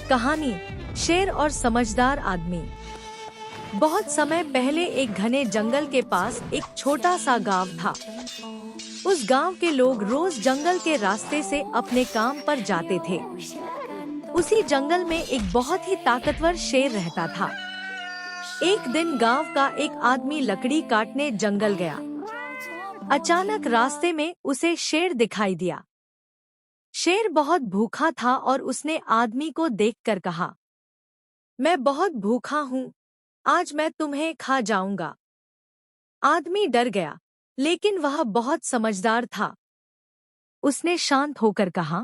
कहानी शेर और समझदार आदमी। बहुत समय पहले एक घने जंगल के पास एक छोटा सा गांव था। उस गांव के लोग रोज जंगल के रास्ते से अपने काम पर जाते थे। उसी जंगल में एक बहुत ही ताकतवर शेर रहता था। एक दिन गांव का एक आदमी लकड़ी काटने जंगल गया। अचानक रास्ते में उसे शेर दिखाई दिया। शेर बहुत भूखा था और उसने आदमी को देखकर कहा, मैं बहुत भूखा हूँ, आज मैं तुम्हें खा जाऊंगा। आदमी डर गया, लेकिन वह बहुत समझदार था। उसने शांत होकर कहा,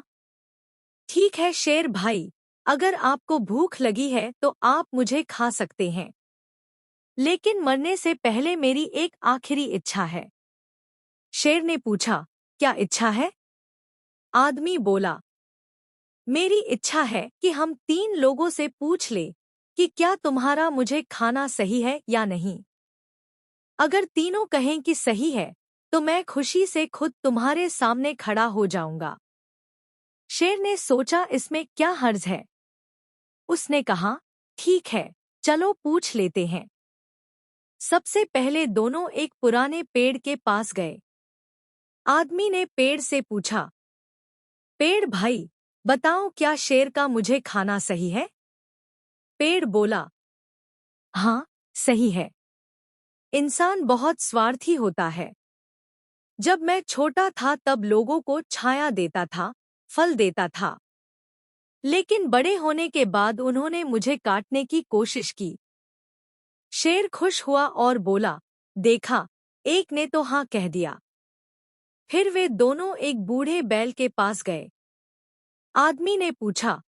ठीक है शेर भाई, अगर आपको भूख लगी है तो आप मुझे खा सकते हैं, लेकिन मरने से पहले मेरी एक आखिरी इच्छा है। शेर ने पूछा, क्या इच्छा है? आदमी बोला, मेरी इच्छा है कि हम 3 लोगों से पूछ ले कि क्या तुम्हारा मुझे खाना सही है या नहीं। अगर तीनों कहें कि सही है, तो मैं खुशी से खुद तुम्हारे सामने खड़ा हो जाऊंगा। शेर ने सोचा इसमें क्या हर्ज है। उसने कहा, ठीक है, चलो पूछ लेते हैं। सबसे पहले दोनों एक पुराने पेड़ के पास गए। आदमी ने पेड़ से पूछा, पेड़ भाई, बताओ क्या शेर का मुझे खाना सही है? पेड़ बोला, हाँ, सही है। इंसान बहुत स्वार्थी होता है। जब मैं छोटा था तब लोगों को छाया देता था, फल देता था। लेकिन बड़े होने के बाद उन्होंने मुझे काटने की कोशिश की। शेर खुश हुआ और बोला, देखा, एक ने तो हाँ कह दिया। फिर वे दोनों एक बूढ़े बैल के पास गए। आदमी ने पूछा,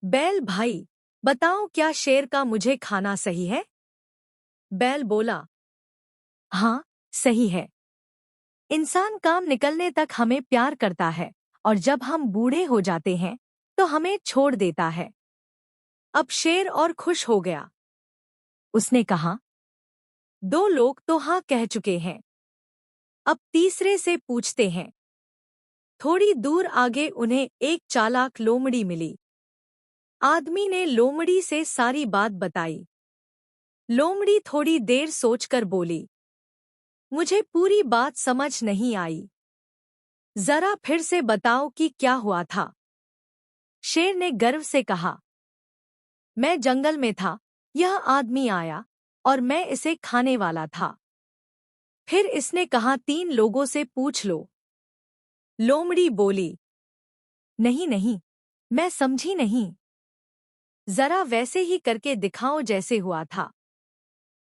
बैल भाई, बताओ क्या शेर का मुझे खाना सही है? बैल बोला, हाँ, सही है। इंसान काम निकलने तक हमें प्यार करता है और जब हम बूढ़े हो जाते हैं तो हमें छोड़ देता है। अब शेर और खुश हो गया। उसने कहा, 2 लोग तो हाँ कह चुके हैं, अब तीसरे से पूछते हैं। थोड़ी दूर आगे उन्हें एक चालाक लोमड़ी मिली। आदमी ने लोमड़ी से सारी बात बताई। लोमड़ी थोड़ी देर सोचकर बोली, मुझे पूरी बात समझ नहीं आई। जरा फिर से बताओ कि क्या हुआ था। शेर ने गर्व से कहा, मैं जंगल में था, यह आदमी आया और मैं इसे खाने वाला था। फिर इसने कहा 3 लोगों से पूछ लो। लोमड़ी बोली, नहीं नहीं, मैं समझी नहीं। जरा वैसे ही करके दिखाओ जैसे हुआ था।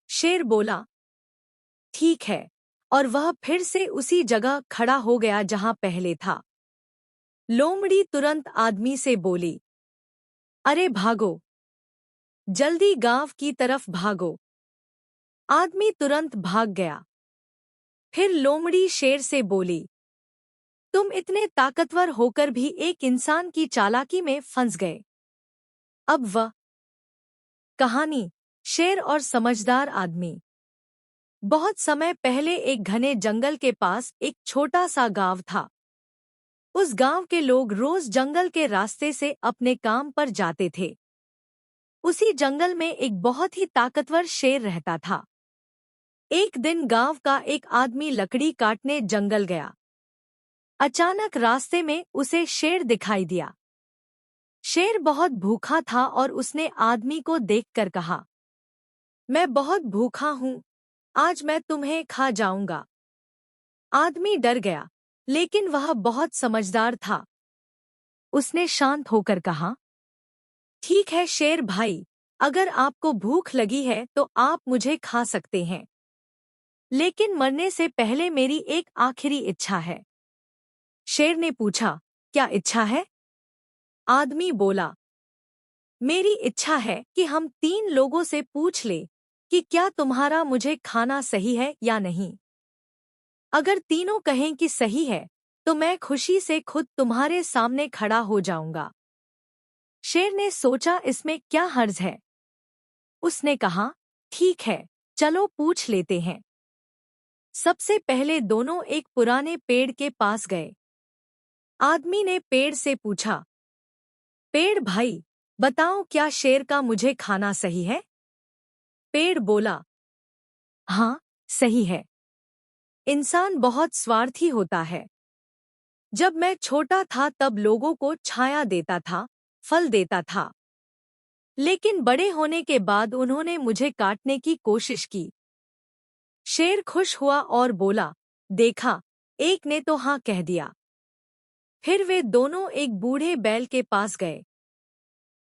शेर बोला, ठीक है, और वह फिर से उसी जगह खड़ा हो गया जहां पहले था। लोमड़ी तुरंत आदमी से बोली, अरे भागो, जल्दी गांव की तरफ भागो। आदमी तुरंत भाग गया। फिर लोमड़ी शेर से बोली, तुम इतने ताकतवर होकर भी एक इंसान की चालाकी में फंस गए। अब वह कहानी शेर और समझदार आदमी। बहुत समय पहले एक घने जंगल के पास एक छोटा सा गांव था। उस गांव के लोग रोज जंगल के रास्ते से अपने काम पर जाते थे। उसी जंगल में एक बहुत ही ताकतवर शेर रहता था। एक दिन गांव का एक आदमी लकड़ी काटने जंगल गया। अचानक रास्ते में उसे शेर दिखाई दिया। शेर बहुत भूखा था और उसने आदमी को देखकर कहा, मैं बहुत भूखा हूँ, आज मैं तुम्हें खा जाऊंगा। आदमी डर गया, लेकिन वह बहुत समझदार था। उसने शांत होकर कहा, ठीक है शेर भाई, अगर आपको भूख लगी है तो आप मुझे खा सकते हैं, लेकिन मरने से पहले मेरी एक आखिरी इच्छा है। शेर ने पूछा, क्या इच्छा है? आदमी बोला, मेरी इच्छा है कि हम 3 लोगों से पूछ ले कि क्या तुम्हारा मुझे खाना सही है या नहीं। अगर तीनों कहें कि सही है, तो मैं खुशी से खुद तुम्हारे सामने खड़ा हो जाऊंगा। शेर ने सोचा इसमें क्या हर्ज है। उसने कहा, ठीक है, चलो पूछ लेते हैं। सबसे पहले दोनों एक पुराने पेड़ के पास गए। आदमी ने पेड़ से पूछा, पेड़ भाई, बताओ क्या शेर का मुझे खाना सही है? पेड़ बोला, हाँ, सही है। इंसान बहुत स्वार्थी होता है। जब मैं छोटा था तब लोगों को छाया देता था, फल देता था। लेकिन बड़े होने के बाद उन्होंने मुझे काटने की कोशिश की। शेर खुश हुआ और बोला, देखा, एक ने तो हाँ कह दिया। फिर वे दोनों एक बूढ़े बैल के पास गए।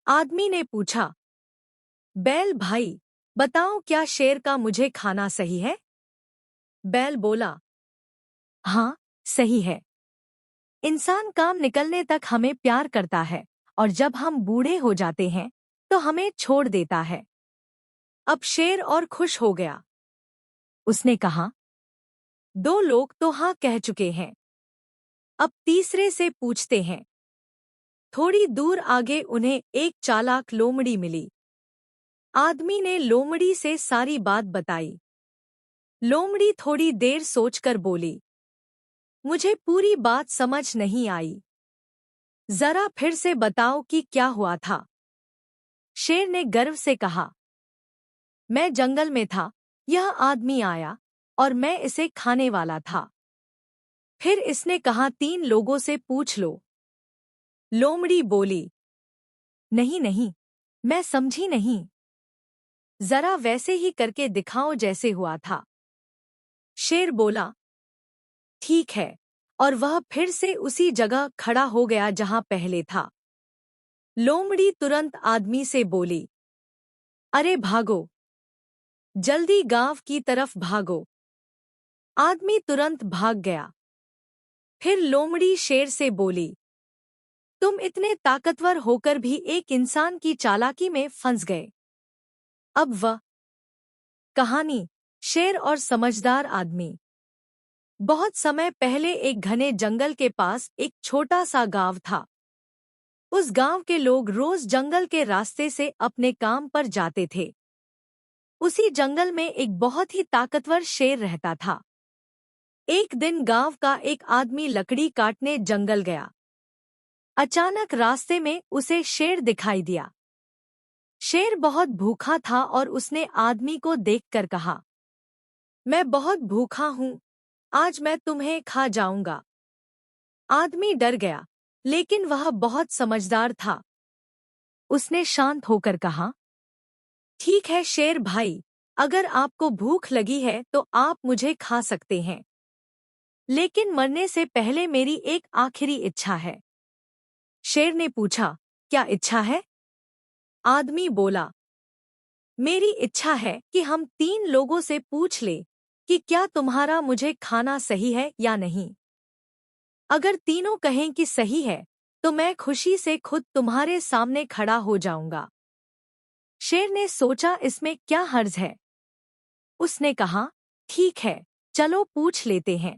आदमी ने पूछा, बैल भाई, बताओ क्या शेर का मुझे खाना सही है? बैल बोला, हाँ, सही है। इंसान काम निकलने तक हमें प्यार करता है और जब हम बूढ़े हो जाते हैं तो हमें छोड़ देता है। अब शेर और खुश हो गया। उसने कहा, दो लोग तो हाँ कह चुके हैं। अब तीसरे से पूछते हैं। थोड़ी दूर आगे उन्हें एक चालाक लोमड़ी मिली। आदमी ने लोमड़ी से सारी बात बताई। लोमड़ी थोड़ी देर सोचकर बोली, मुझे पूरी बात समझ नहीं आई। जरा फिर से बताओ कि क्या हुआ था। शेर ने गर्व से कहा, मैं जंगल में था, यह आदमी आया और मैं इसे खाने वाला था। फिर इसने कहा, तीन लोगों से पूछ लो। लोमड़ी बोली, नहीं नहीं, मैं समझी नहीं। जरा वैसे ही करके दिखाओ जैसे हुआ था। शेर बोला, ठीक है, और वह फिर से उसी जगह खड़ा हो गया जहां पहले था। लोमड़ी तुरंत आदमी से बोली, अरे भागो, जल्दी गांव की तरफ भागो। आदमी तुरंत भाग गया। फिर लोमड़ी शेर से बोली, तुम इतने ताकतवर होकर भी एक इंसान की चालाकी में फंस गए। अब वह कहानी, शेर और समझदार आदमी। बहुत समय पहले एक घने जंगल के पास एक छोटा सा गांव था। उस गांव के लोग रोज जंगल के रास्ते से अपने काम पर जाते थे। उसी जंगल में एक बहुत ही ताकतवर शेर रहता था। एक दिन गांव का एक आदमी लकड़ी काटने जंगल गया। अचानक रास्ते में उसे शेर दिखाई दिया। शेर बहुत भूखा था और उसने आदमी को देखकर कहा, मैं बहुत भूखा हूँ, आज मैं तुम्हें खा जाऊंगा। आदमी डर गया, लेकिन वह बहुत समझदार था। उसने शांत होकर कहा, ठीक है शेर भाई, अगर आपको भूख लगी है तो आप मुझे खा सकते हैं। लेकिन मरने से पहले मेरी एक आखिरी इच्छा है। शेर ने पूछा, क्या इच्छा है? आदमी बोला, मेरी इच्छा है कि हम तीन लोगों से पूछ लें कि क्या तुम्हारा मुझे खाना सही है या नहीं। अगर तीनों कहें कि सही है, तो मैं खुशी से खुद तुम्हारे सामने खड़ा हो जाऊंगा। शेर ने सोचा, इसमें क्या हर्ज है। उसने कहा, ठीक है, चलो पूछ लेते हैं।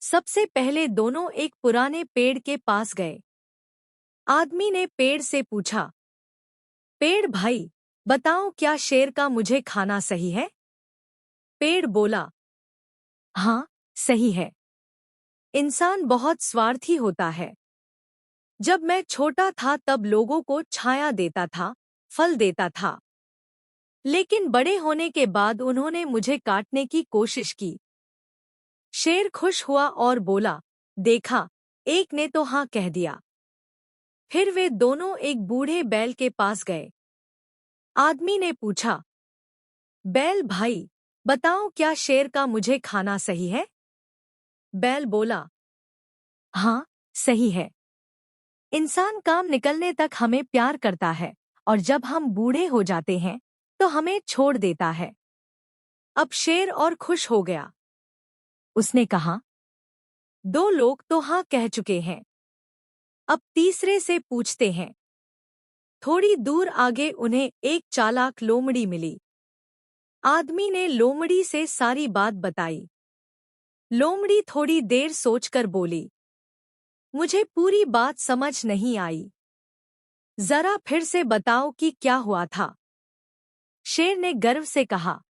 सबसे पहले दोनों एक पुराने पेड़ के पास गए। आदमी ने पेड़ से पूछा, पेड़ भाई, बताओ क्या शेर का मुझे खाना सही है? पेड़ बोला, हाँ, सही है। इंसान बहुत स्वार्थी होता है। जब मैं छोटा था तब लोगों को छाया देता था, फल देता था। लेकिन बड़े होने के बाद उन्होंने मुझे काटने की कोशिश की। शेर खुश हुआ और बोला, देखा, एक ने तो हाँ कह दिया। फिर वे दोनों एक बूढ़े बैल के पास गए। आदमी ने पूछा, बैल भाई, बताओ क्या शेर का मुझे खाना सही है? बैल बोला, हाँ, सही है। इंसान काम निकलने तक हमें प्यार करता है और जब हम बूढ़े हो जाते हैं तो हमें छोड़ देता है। अब शेर और खुश हो गया। उसने कहा, दो लोग तो हाँ कह चुके हैं। अब तीसरे से पूछते हैं। थोड़ी दूर आगे उन्हें एक चालाक लोमड़ी मिली। आदमी ने लोमड़ी से सारी बात बताई। लोमड़ी थोड़ी देर सोचकर बोली, मुझे पूरी बात समझ नहीं आई। जरा फिर से बताओ कि क्या हुआ था। शेर ने गर्व से कहा,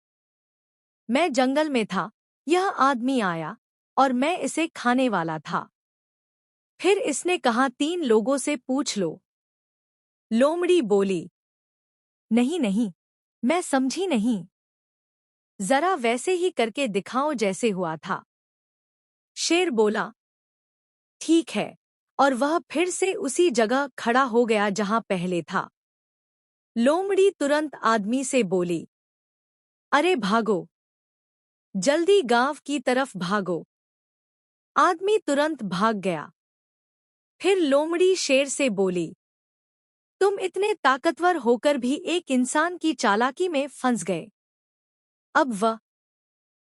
मैं जंगल में था, यह आदमी आया और मैं इसे खाने वाला था। फिर इसने कहा, तीन लोगों से पूछ लो। लोमड़ी बोली, नहीं नहीं, मैं समझी नहीं। जरा वैसे ही करके दिखाओ जैसे हुआ था। शेर बोला, ठीक है। और वह फिर से उसी जगह खड़ा हो गया जहां पहले था। लोमड़ी तुरंत आदमी से बोली, अरे भागो, जल्दी गांव की तरफ भागो। आदमी तुरंत भाग गया। फिर लोमड़ी शेर से बोली, तुम इतने ताकतवर होकर भी एक इंसान की चालाकी में फंस गए। अब वह